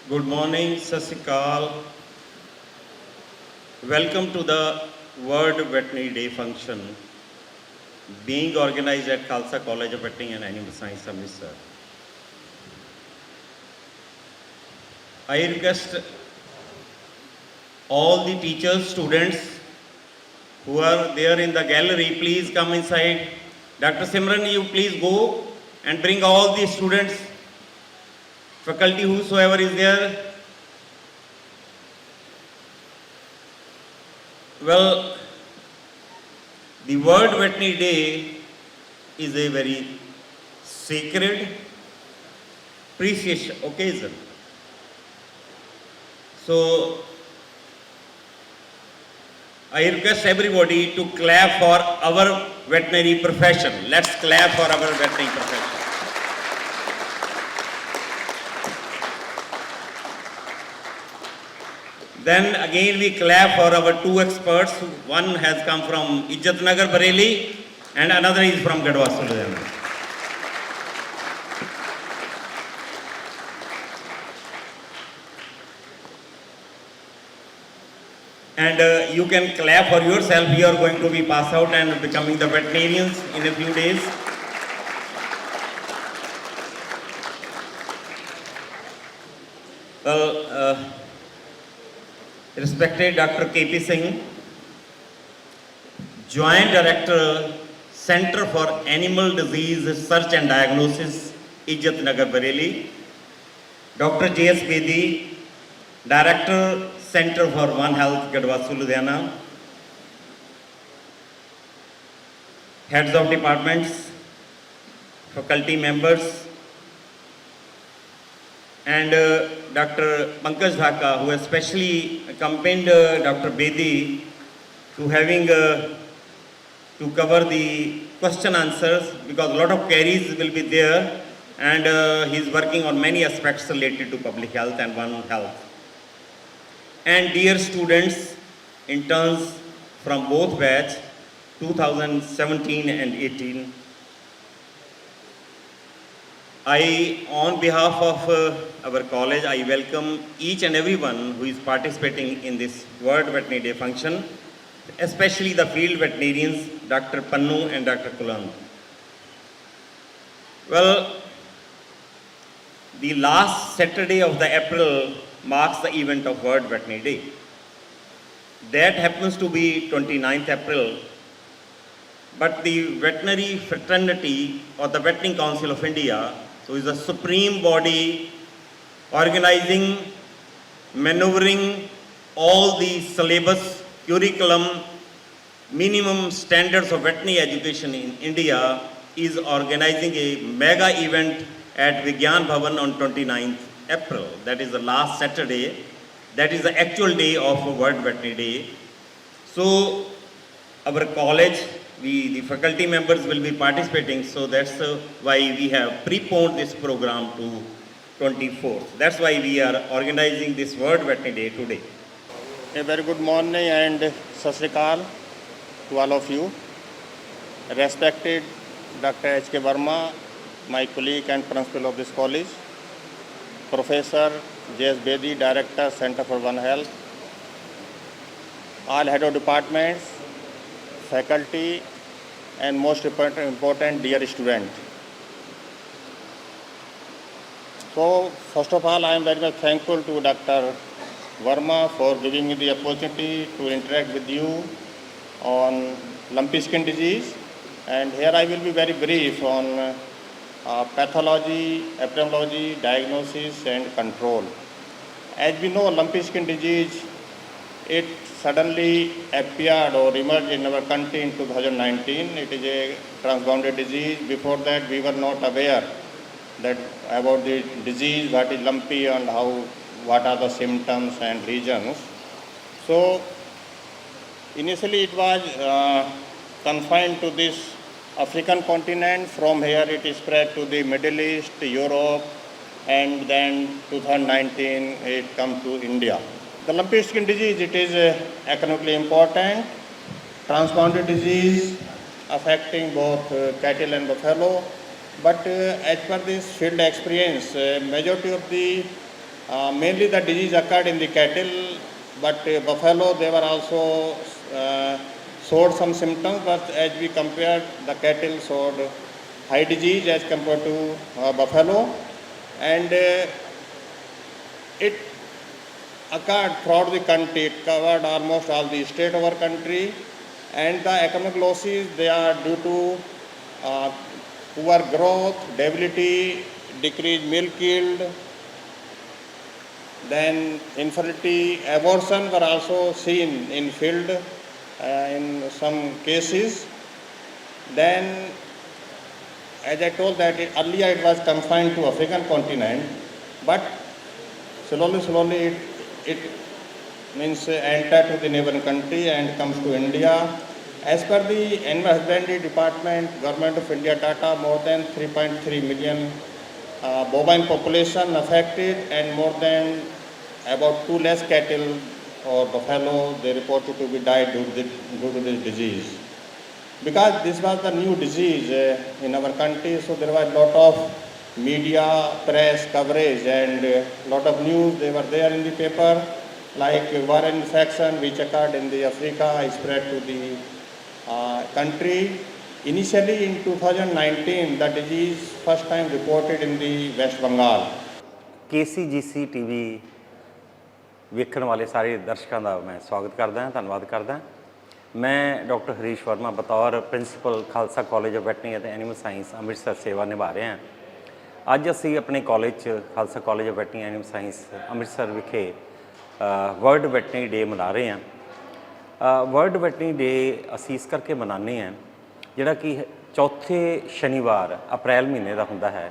Good morning, Sat Sri Akal. Welcome to the World Veterinary Day function being organized at Khalsa College of Veterinary and Animal Science, Amritsar. I request all the teachers, students who are there in the gallery, please come inside. Dr. Simran, you please go and bring all the students, faculty, whosoever is there. Well, the World Veterinary Day is a very sacred, precious occasion. So, I request everybody to clap for our veterinary profession. Let's clap for our veterinary profession. Then again we clap for our two experts. One has come from Ijjatnagar, Bareilly, and another is from Gadwa Suludana. And you can clap for yourself. You are going to be passed out and becoming the veterinarians in a few days. Well, respected Dr. K.P. Singh, Joint Director, Center for Animal Disease Research and Diagnosis, Ijjatnagar, Bareilly. Dr. J.S. Bedi, Director, Center for One Health, Gadwa Suludana. Heads of departments, faculty members, and Dr. Pankaj Dhaka, who especially accompanied Dr. Bedi to having to cover the question answers, because a lot of queries will be there, and he is working on many aspects related to public health and One Health. And dear students, interns from both batch, 2017 and 18, on behalf of our college, I welcome each and everyone who is participating in this World Veterinary Day function, especially the field veterinarians, Dr. Pannu and Dr. Kulan. Well, the last Saturday of the April marks the event of World Veterinary Day. That happens to be 29th April, but the veterinary fraternity or the Veterinary Council of India, so is the supreme body organizing, maneuvering all the syllabus, curriculum, minimum standards of veterinary education in India, is organizing a mega event at Vigyan Bhavan on 29th April. That is the last Saturday. That is the actual day of World Veterinary Day. So our college, the faculty members will be participating, so that's why we have preponed this program to 24th. That's why we are organizing this World Veterinary Day today. A very good morning and Sat Sri Akal to all of you. Respected Dr. H.K. Verma, my colleague and principal of this college, Professor J.S. Bedi, Director, Center for One Health, all head of departments, faculty, and most important dear student. So, first of all, I am very much thankful to Dr. Verma for giving me the opportunity to interact with you on lumpy skin disease. And here I will be very brief on pathology, epidemiology, diagnosis and control. As we know, lumpy skin disease, it suddenly appeared or emerged in our country in 2019. It is a transbounded disease. Before that, we were not aware that about the disease, what is lumpy and what are the symptoms and regions. So, initially it was confined to this African continent. From here it is spread to the Middle East, Europe, and then 2019 it comes to India. The lumpy skin disease, it is economically important, transbounded disease affecting both cattle and buffalo. But as per this field experience, majority of the Mainly the disease occurred in the cattle, but buffalo, they were also showed some symptoms, but as we compared, the cattle showed high disease as compared to buffalo, and it occurred throughout the country. It covered almost all the state of our country, and the economic losses, they are due to poor growth, debility, decreased milk yield, then infertility, abortion were also seen in field in some cases. Then, as I told that earlier it was confined to African continent, but slowly it means enter to the neighboring country and comes to India. As per the Animal Husbandry Department, Government of India data, more than 3.3 million bovine population affected, and more than about 2 lakhs cattle or buffalo, they reported to be died due to this disease. Because this was the new disease in our country, so there was a lot of media, press coverage, and lot of news, they were there in the paper, like viral infection which occurred in the Africa, spread to the country. Initially in 2019, the disease first time reported in the West Bengal. KCGC TV ਵੇਖਣ ਵਾਲੇ ਸਾਰੇ ਦਰਸ਼ਕਾਂ ਦਾ ਮੈਂ ਸਵਾਗਤ ਕਰਦਾ ਹਾਂ, ਧੰਨਵਾਦ ਕਰਦਾ। ਮੈਂ ਡਾਕਟਰ ਹਰੀਸ਼ ਵਰਮਾ ਬਤੌਰ principal Khalsa college of veterinary ਅਤੇ ਐਨੀਮਲ ਸਾਇੰਸ ਅੰਮ੍ਰਿਤਸਰ ਸੇਵਾ ਨਿਭਾ ਰਹੇ ਹਾਂ। ਅੱਜ ਅਸੀਂ ਆਪਣੇ ਕਾਲਜ 'ਚ Khalsa college of veterinary animal science Amritsar ਵਿਖੇ ਵਰਲਡ ਵੈਟਰਨਰੀ ਡੇ ਮਨਾ ਰਹੇ ਹਾਂ। ਵਰਲਡ ਵੈਟਰਨਰੀ ਡੇ ਅਸੀਂ ਇਸ ਕਰਕੇ ਮਨਾਉਂਦੇ ਹਾਂ, ਜਿਹੜਾ ਕਿ ਚੌਥੇ ਸ਼ਨੀਵਾਰ ਅਪ੍ਰੈਲ ਮਹੀਨੇ ਦਾ ਹੁੰਦਾ ਹੈ,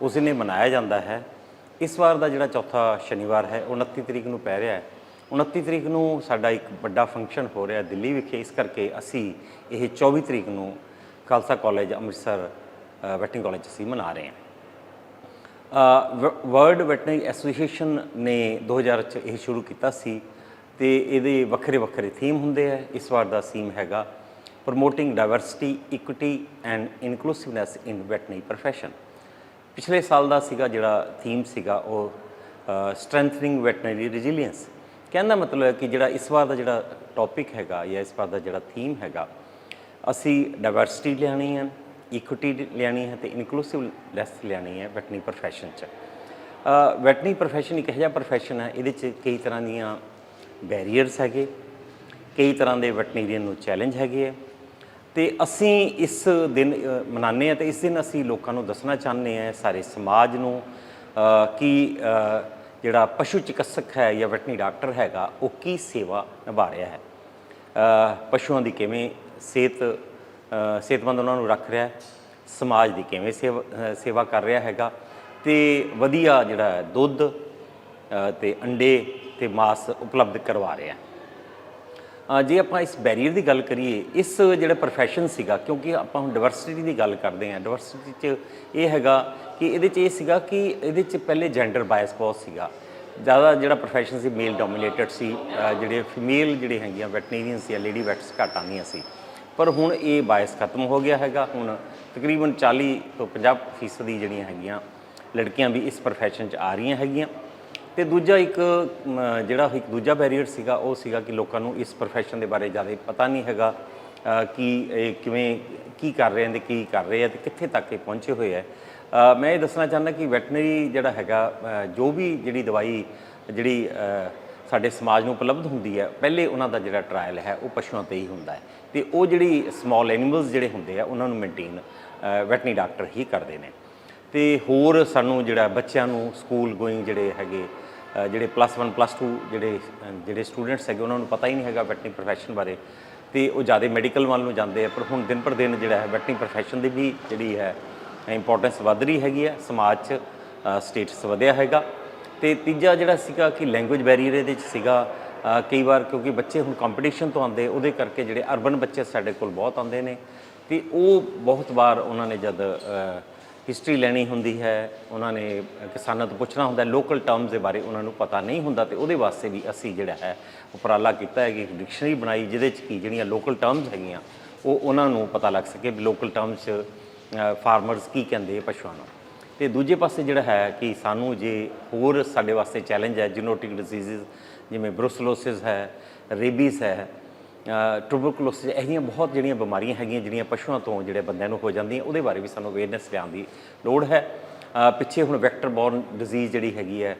ਉਸ ਦਿਨ ਮਨਾਇਆ ਜਾਂਦਾ ਹੈ। ਇਸ ਵਾਰ ਦਾ ਜਿਹੜਾ ਚੌਥਾ ਸ਼ਨੀਵਾਰ ਹੈ 29 ਤਰੀਕ ਨੂੰ ਪੈ ਰਿਹਾ ਹੈ। 29 ਤਰੀਕ ਨੂੰ ਸਾਡਾ ਇੱਕ ਵੱਡਾ ਫੰਕਸ਼ਨ ਹੋ ਰਿਹਾ ਦਿੱਲੀ ਵਿਖੇ, ਇਸ ਕਰਕੇ ਅਸੀਂ ਇਹ 24 ਤਰੀਕ ਨੂੰ Khalsa college Amritsar veterinary college 'ਚ ਅਸੀਂ ਮਨਾ ਰਹੇ ਹਾਂ। ਵਰਲਡ ਵੈਟਰਨਰੀ ਐਸੋਸੀਏਸ਼ਨ ਨੇ 2000 'ਚ ਇਹ ਸ਼ੁਰੂ ਕੀਤਾ ਸੀ ਅਤੇ ਇਹਦੇ ਵੱਖਰੇ ਵੱਖਰੇ ਥੀਮ ਹੁੰਦੇ ਹੈ। ਇਸ ਵਾਰ ਦਾ ਥੀਮ ਹੈਗਾ promoting diversity, equity and inclusiveness in veterinary profession. ਪਿਛਲੇ ਸਾਲ ਦਾ ਸੀਗਾ ਜਿਹੜਾ ਥੀਮ ਸੀਗਾ ਉਹ ਸਟਰੈਂਥਨਿੰਗ ਵੈਟਰਨਰੀ ਰੈਜ਼ੀਲੀਅੰਸ। ਕਹਿਣ ਦਾ ਮਤਲਬ ਹੈ ਕਿ ਜਿਹੜਾ ਇਸ ਵਾਰ ਦਾ ਜਿਹੜਾ ਟੌਪਿਕ ਹੈਗਾ ਜਾਂ ਇਸ ਵਾਰ ਦਾ ਜਿਹੜਾ ਥੀਮ ਹੈਗਾ, ਅਸੀਂ ਡਾਇਵਰਸਿਟੀ ਲਿਆਉਣੀ ਹੈ, ਇਕੁਇਟੀ ਲਿਆਉਣੀ ਹੈ ਅਤੇ ਇਨਕਲੂਸਿਵਨੈਸ ਲਿਆਉਣੀ ਹੈ ਵੈਟਰਨਰੀ ਪ੍ਰੋਫੈਸ਼ਨ 'ਚ। ਵੈਟਰਨਰੀ ਪ੍ਰੋਫੈਸ਼ਨ ਇੱਕ ਇਹੋ ਜਿਹਾ ਪ੍ਰੋਫੈਸ਼ਨ ਹੈ, ਇਹਦੇ 'ਚ ਕਈ ਤਰ੍ਹਾਂ ਦੀਆਂ ਬੈਰੀਅਰਸ ਹੈਗੇ, ਕਈ ਤਰ੍ਹਾਂ ਦੇ ਵੈਟਰਨਰੀਅਨ ਨੂੰ ਚੈਲੰਜ ਹੈਗੇ ਹੈ, ਅਤੇ ਅਸੀਂ ਇਸ ਦਿਨ ਮਨਾਉਂਦੇ ਹਾਂ ਅਤੇ ਇਸ ਦਿਨ ਅਸੀਂ ਲੋਕਾਂ ਨੂੰ ਦੱਸਣਾ ਚਾਹੁੰਦੇ ਹਾਂ, ਸਾਰੇ ਸਮਾਜ ਨੂੰ, ਕਿ ਜਿਹੜਾ ਪਸ਼ੂ ਚਿਕਿਤਸਕ ਹੈ ਜਾਂ ਵੈਟਰਨਰੀ ਡਾਕਟਰ ਹੈਗਾ ਉਹ ਕੀ ਸੇਵਾ ਨਿਭਾ ਰਿਹਾ ਹੈ, ਪਸ਼ੂਆਂ ਦੀ ਕਿਵੇਂ ਸਿਹਤਮੰਦ ਉਹਨਾਂ ਨੂੰ ਰੱਖ ਰਿਹਾ, ਸਮਾਜ ਦੀ ਕਿਵੇਂ ਸੇਵਾ ਕਰ ਰਿਹਾ ਹੈਗਾ, ਅਤੇ ਵਧੀਆ ਜਿਹੜਾ ਦੁੱਧ ਅਤੇ ਅੰਡੇ ਅਤੇ ਮਾਸ ਉਪਲਬਧ ਕਰਵਾ ਰਿਹਾ। ਜੇ ਆਪਾਂ ਇਸ ਬੈਰੀਅਰ ਦੀ ਗੱਲ ਕਰੀਏ, ਇਸ ਜਿਹੜਾ ਪ੍ਰੋਫੈਸ਼ਨ ਸੀਗਾ, ਕਿਉਂਕਿ ਆਪਾਂ ਹੁਣ ਡਾਇਵਰਸਿਟੀ ਦੀ ਗੱਲ ਕਰਦੇ ਹਾਂ, ਡਾਇਵਰਸਿਟੀ 'ਚ ਇਹ ਹੈਗਾ ਕਿ ਇਹਦੇ 'ਚ ਇਹ ਸੀਗਾ ਕਿ ਇਹਦੇ 'ਚ ਪਹਿਲੇ ਜੈਂਡਰ ਬਾਇਸ ਬਹੁਤ ਸੀਗਾ, ਜ਼ਿਆਦਾ ਜਿਹੜਾ ਪ੍ਰੋਫੈਸ਼ਨ ਸੀ ਮੇਲ ਡੋਮੀਨੇਟਡ ਸੀ, ਜਿਹੜੇ ਫੀਮੇਲ ਜਿਹੜੇ ਹੈਗੀਆਂ ਵੈਟਰਨਰੀਅਨਸ ਜਾਂ ਲੇਡੀ ਵੈਟਸ ਘੱਟ ਆਉਂਦੀਆਂ ਸੀ। ਪਰ ਹੁਣ ਇਹ ਬਾਇਸ ਖਤਮ ਹੋ ਗਿਆ ਹੈਗਾ। ਹੁਣ ਤਕਰੀਬਨ 40 ਤੋਂ 50% ਜਿਹੜੀਆਂ ਹੈਗੀਆਂ ਲੜਕੀਆਂ ਵੀ ਇਸ ਪ੍ਰੋਫੈਸ਼ਨ 'ਚ ਆ ਰਹੀਆਂ ਹੈਗੀਆਂ। ਅਤੇ ਦੂਜਾ ਇੱਕ ਦੂਜਾ ਬੈਰੀਅਰ ਸੀਗਾ ਉਹ ਸੀਗਾ ਕਿ ਲੋਕਾਂ ਨੂੰ ਇਸ ਪ੍ਰੋਫੈਸ਼ਨ ਦੇ ਬਾਰੇ ਜ਼ਿਆਦਾ ਪਤਾ ਨਹੀਂ ਹੈਗਾ ਕਿ ਇਹ ਕੀ ਕਰ ਰਹੇ ਹਨ ਅਤੇ ਕੀ ਕਰ ਰਹੇ ਆ ਅਤੇ ਕਿੱਥੇ ਤੱਕ ਇਹ ਪਹੁੰਚੇ ਹੋਏ ਹੈ। ਮੈਂ ਇਹ ਦੱਸਣਾ ਚਾਹੁੰਦਾ ਕਿ ਵੈਟਰਨਰੀ ਜਿਹੜਾ ਹੈਗਾ, ਜੋ ਵੀ ਜਿਹੜੀ ਦਵਾਈ ਜਿਹੜੀ ਸਾਡੇ ਸਮਾਜ ਨੂੰ ਉਪਲਬਧ ਹੁੰਦੀ ਹੈ, ਪਹਿਲੇ ਉਹਨਾਂ ਦਾ ਜਿਹੜਾ ਟਰਾਇਲ ਹੈ ਉਹ ਪਸ਼ੂਆਂ 'ਤੇ ਹੀ ਹੁੰਦਾ ਹੈ, ਅਤੇ ਉਹ ਜਿਹੜੀ ਸਮੋਲ ਐਨੀਮਲਸ ਜਿਹੜੇ ਹੁੰਦੇ ਆ ਉਹਨਾਂ ਨੂੰ ਮੇਨਟੇਨ ਵੈਟਰਨਰੀ ਡਾਕਟਰ ਹੀ ਕਰਦੇ ਨੇ। ਅਤੇ ਹੋਰ ਸਾਨੂੰ ਜਿਹੜਾ ਬੱਚਿਆਂ ਨੂੰ ਸਕੂਲ ਗੋਇੰਗ ਜਿਹੜੇ ਹੈਗੇ, ਜਿਹੜੇ +1 +2 ਜਿਹੜੇ ਸਟੂਡੈਂਟਸ ਹੈਗੇ, ਉਹਨਾਂ ਨੂੰ ਪਤਾ ਹੀ ਨਹੀਂ ਹੈਗਾ ਵੈਟਰਨਰੀ ਪ੍ਰੋਫੈਸ਼ਨ ਬਾਰੇ, ਅਤੇ ਉਹ ਜ਼ਿਆਦਾ ਮੈਡੀਕਲ ਵੱਲ ਨੂੰ ਜਾਂਦੇ ਆ। ਪਰ ਹੁਣ ਦਿਨ ਪਰ ਦਿਨ ਜਿਹੜਾ ਹੈ ਵੈਟਰਨਰੀ ਪ੍ਰੋਫੈਸ਼ਨ ਦੀ ਵੀ ਜਿਹੜੀ ਹੈ ਇੰਪੋਰਟੈਂਸ ਵੱਧ ਰਹੀ ਹੈਗੀ ਹੈ, ਸਮਾਜ 'ਚ ਸਟੇਟਸ ਵਧਿਆ ਹੈਗਾ। ਅਤੇ ਤੀਜਾ ਜਿਹੜਾ ਸੀਗਾ ਕਿ ਲੈਂਗੁਏਜ ਬੈਰੀਅਰ ਇਹਦੇ 'ਚ ਸੀਗਾ। ਕਈ ਵਾਰ ਕਿਉਂਕਿ ਬੱਚੇ ਹੁਣ ਕੰਪੀਟੀਸ਼ਨ ਤੋਂ ਆਉਂਦੇ, ਉਹਦੇ ਕਰਕੇ ਜਿਹੜੇ ਅਰਬਨ ਬੱਚੇ ਸਾਡੇ ਕੋਲ ਬਹੁਤ ਆਉਂਦੇ ਨੇ, ਅਤੇ ਉਹ ਬਹੁਤ ਵਾਰ ਉਹਨਾਂ ਨੇ ਜਦ ਹਿਸਟਰੀ ਲੈਣੀ ਹੁੰਦੀ ਹੈ, ਉਹਨਾਂ ਨੇ ਕਿਸਾਨਾਂ ਤੋਂ ਪੁੱਛਣਾ ਹੁੰਦਾ, ਲੋਕਲ ਟਰਮਸ ਦੇ ਬਾਰੇ ਉਹਨਾਂ ਨੂੰ ਪਤਾ ਨਹੀਂ ਹੁੰਦਾ, ਅਤੇ ਉਹਦੇ ਵਾਸਤੇ ਵੀ ਅਸੀਂ ਜਿਹੜਾ ਹੈ ਉਪਰਾਲਾ ਕੀਤਾ ਹੈ ਕਿ ਇੱਕ ਡਿਕਸ਼ਨਰੀ ਬਣਾਈ, ਜਿਹਦੇ 'ਚ ਕਿ ਜਿਹੜੀਆਂ ਲੋਕਲ ਟਰਮਸ ਹੈਗੀਆਂ ਉਹ ਉਹਨਾਂ ਨੂੰ ਪਤਾ ਲੱਗ ਸਕੇ ਵੀ ਲੋਕਲ ਟਰਮਸ 'ਚ ਫਾਰਮਰਸ ਕੀ ਕਹਿੰਦੇ ਪਸ਼ੂਆਂ ਨੂੰ। ਤੇ ਦੂਜੇ ਪਾਸੇ ਜਿਹੜਾ ਹੈ ਕਿ ਸਾਨੂੰ ਜੇ ਹੋਰ ਸਾਡੇ ਵਾਸਤੇ ਚੈਲੰਜ ਹੈ ਜੀਨੋਟਿਕ ਡਿਸੀਜ਼ਸ ਜਿਵੇਂ ਬਰੂਸਲੋਸਿਸ ਹੈ, ਰੇਬੀਜ਼ ਹੈ, ਟੂਬਰਕਲੋਸਿਸ, ਇਹੀਆਂ ਬਹੁਤ ਜਿਹੜੀਆਂ ਬਿਮਾਰੀਆਂ ਹੈਗੀਆਂ ਜਿਹੜੀਆਂ ਪਸ਼ੂਆਂ ਤੋਂ ਜਿਹੜੇ ਬੰਦਿਆਂ ਨੂੰ ਹੋ ਜਾਂਦੀਆਂ, ਉਹਦੇ ਬਾਰੇ ਵੀ ਸਾਨੂੰ ਅਵੇਅਰਨੈਸ ਲਿਆਉਣ ਦੀ ਲੋੜ ਹੈ। ਪਿੱਛੇ ਹੁਣ ਵੈਕਟਰ ਬੋਰਨ ਡਿਜ਼ੀਜ਼ ਜਿਹੜੀ ਹੈਗੀ ਹੈ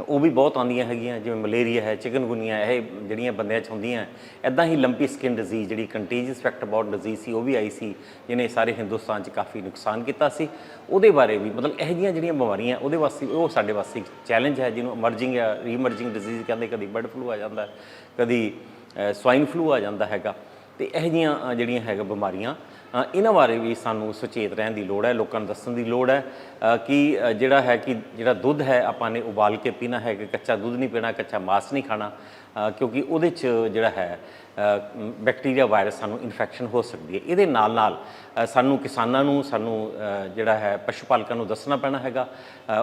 ਉਹ ਵੀ ਬਹੁਤ ਆਉਂਦੀਆਂ ਹੈਗੀਆਂ, ਜਿਵੇਂ ਮਲੇਰੀਆ ਹੈ, ਚਿਕਨਗੁਨੀਆ, ਇਹ ਜਿਹੜੀਆਂ ਬੰਦਿਆਂ 'ਚ ਹੁੰਦੀਆਂ। ਇੱਦਾਂ ਹੀ ਲੰਪੀ ਸਕਿਨ ਡਿਜ਼ੀਜ਼ ਜਿਹੜੀ ਕੰਟੀਜੀਅਸ ਵੈਕਟਰ ਬੋਰਨ ਡਿਜ਼ੀਜ਼ ਸੀ ਉਹ ਵੀ ਆਈ ਸੀ, ਜਿਹਨੇ ਸਾਰੇ ਹਿੰਦੁਸਤਾਨ 'ਚ ਕਾਫੀ ਨੁਕਸਾਨ ਕੀਤਾ ਸੀ। ਉਹਦੇ ਬਾਰੇ ਵੀ ਮਤਲਬ ਇਹੋ ਜਿਹੀਆਂ ਜਿਹੜੀਆਂ ਬਿਮਾਰੀਆਂ ਉਹਦੇ ਵਾਸਤੇ ਉਹ ਸਾਡੇ ਵਾਸਤੇ ਇੱਕ ਚੈਲੰਜ ਹੈ, ਜਿਹਨੂੰ ਅਮਰਜਿੰਗ ਜਾਂ ਰੀਅਮਰਜਿੰਗ ਡਿਜ਼ੀਜ਼ ਕਹਿੰਦੇ। ਕਦੀ ਬਰਡ ਫਲੂ ਆ ਜਾਂਦਾ, ਕਦੀ ਸਵਾਈਨ ਫਲੂ ਆ ਜਾਂਦਾ ਹੈਗਾ। ਤੇ ਇਹੋ ਜਿਹੀਆਂ ਜਿਹੜੀਆਂ ਹੈਗਾ ਬਿਮਾਰੀਆਂ, ਇਹਨਾਂ ਬਾਰੇ ਵੀ ਸਾਨੂੰ ਸੁਚੇਤ ਰਹਿਣ ਦੀ ਲੋੜ ਹੈ, ਲੋਕਾਂ ਨੂੰ ਦੱਸਣ ਦੀ ਲੋੜ ਹੈ ਕਿ ਜਿਹੜਾ ਦੁੱਧ ਹੈ ਆਪਾਂ ਨੇ ਉਬਾਲ ਕੇ ਪੀਣਾ ਹੈ, ਕਿ ਕੱਚਾ ਦੁੱਧ ਨਹੀਂ ਪੀਣਾ, ਕੱਚਾ ਮਾਸ ਨਹੀਂ ਖਾਣਾ, ਕਿਉਂਕਿ ਉਹਦੇ 'ਚ ਜਿਹੜਾ ਹੈ ਬੈਕਟੀਰੀਆ ਵਾਇਰਸ ਸਾਨੂੰ ਇਨਫੈਕਸ਼ਨ ਹੋ ਸਕਦੀ ਹੈ। ਇਹਦੇ ਨਾਲ ਨਾਲ ਸਾਨੂੰ ਕਿਸਾਨਾਂ ਨੂੰ ਜਿਹੜਾ ਹੈ ਪਸ਼ੂ ਪਾਲਕਾਂ ਨੂੰ ਦੱਸਣਾ ਪੈਣਾ ਹੈਗਾ।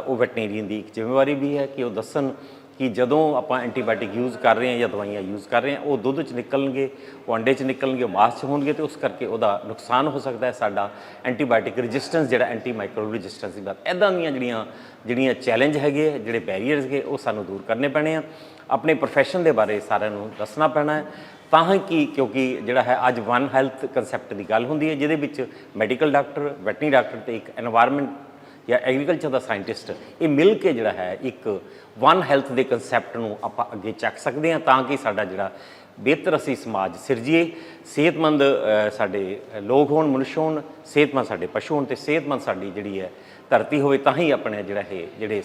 ਉਹ ਵੈਟਨੇਰੀਅਨ ਦੀ ਇੱਕ ਜ਼ਿੰਮੇਵਾਰੀ ਵੀ ਹੈ ਕਿ ਉਹ ਦੱਸਣ ਕਿ ਜਦੋਂ ਆਪਾਂ ਐਂਟੀਬਾਇਓਟਿਕ ਯੂਜ਼ ਕਰ ਰਹੇ ਹਾਂ ਜਾਂ ਦਵਾਈਆਂ ਯੂਜ਼ ਕਰ ਰਹੇ ਹਾਂ, ਉਹ ਦੁੱਧ 'ਚ ਨਿਕਲਣਗੇ, ਉਹ ਅੰਡੇ 'ਚ ਨਿਕਲਣਗੇ, ਉਹ ਮਾਸ 'ਚ ਹੋਣਗੇ, ਅਤੇ ਉਸ ਕਰਕੇ ਉਹਦਾ ਨੁਕਸਾਨ ਹੋ ਸਕਦਾ ਹੈ। ਸਾਡਾ ਐਂਟੀਬਾਇਓਟਿਕ ਰੈਜ਼ਿਸਟੈਂਸ ਜਿਹੜਾ ਐਂਟੀ ਮਾਈਕਰੋਬ ਰੈਜ਼ਿਸਟੈਂਸ ਦੀ ਬਾਤ, ਇੱਦਾਂ ਦੀਆਂ ਜਿਹੜੀਆਂ ਚੈਲੰਜ ਹੈਗੇ, ਜਿਹੜੇ ਬੈਰੀਅਰਸ ਹੈਗੇ, ਉਹ ਸਾਨੂੰ ਦੂਰ ਕਰਨੇ ਪੈਣੇ ਆ। ਆਪਣੇ ਪ੍ਰੋਫੈਸ਼ਨ ਦੇ ਬਾਰੇ ਸਾਰਿਆਂ ਨੂੰ ਦੱਸਣਾ ਪੈਣਾ ਹੈ, ਤਾਂ ਕਿ ਕਿਉਂਕਿ ਜਿਹੜਾ ਹੈ ਅੱਜ ਵਨ ਹੈਲਥ ਕੰਸੈਪਟ ਦੀ ਗੱਲ ਹੁੰਦੀ ਹੈ, ਜਿਹਦੇ ਵਿੱਚ ਮੈਡੀਕਲ ਡਾਕਟਰ, ਵੈਟਰਨਰੀ ਡਾਕਟਰ ਅਤੇ ਇੱਕ ਐਨਵਾਇਰਨਮੈਂਟ ਜਾਂ ਐਗਰੀਕਲਚਰ ਦਾ ਸਾਇੰਟਿਸਟ, ਇਹ ਮਿਲ ਕੇ ਜਿਹੜਾ ਹੈ ਇੱਕ ਵਨ ਹੈਲਥ ਦੇ ਕੰਸੈਪਟ ਨੂੰ ਆਪਾਂ ਅੱਗੇ ਚੱਕ ਸਕਦੇ ਹਾਂ, ਤਾਂ ਕਿ ਸਾਡਾ ਜਿਹੜਾ ਬਿਹਤਰ ਅਸੀਂ ਸਮਾਜ ਸਿਰਜੀਏ, ਸਿਹਤਮੰਦ ਸਾਡੇ ਲੋਕ ਹੋਣ, ਮਨੁੱਖ ਹੋਣ, ਸਿਹਤਮੰਦ ਸਾਡੇ ਪਸ਼ੂ ਹੋਣ, ਅਤੇ ਸਿਹਤਮੰਦ ਸਾਡੀ ਜਿਹੜੀ ਹੈ ਧਰਤੀ ਹੋਵੇ, ਤਾਂ ਹੀ ਆਪਣੇ ਜਿਹੜੇ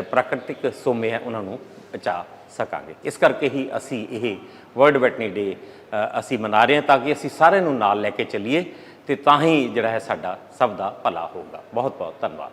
ਪ੍ਰਾਕ੍ਰਿਤਿਕ ਸੋਮੇ ਹੈ ਉਹਨਾਂ ਨੂੰ ਬਚਾ ਸਕਾਂਗੇ। ਇਸ ਕਰਕੇ ਹੀ ਅਸੀਂ ਇਹ ਵਰਲਡ ਵੈਟਰਨਰੀ ਡੇ ਅਸੀਂ ਮਨਾ ਰਹੇ ਹਾਂ, ਤਾਂ ਕਿ ਅਸੀਂ ਸਾਰਿਆਂ ਨੂੰ ਨਾਲ ਲੈ ਕੇ ਚੱਲੀਏ, ਅਤੇ ਤਾਂ ਹੀ ਜਿਹੜਾ ਹੈ ਸਾਡਾ ਸਭ ਦਾ ਭਲਾ ਹੋਊਗਾ। ਬਹੁਤ ਬਹੁਤ ਧੰਨਵਾਦ।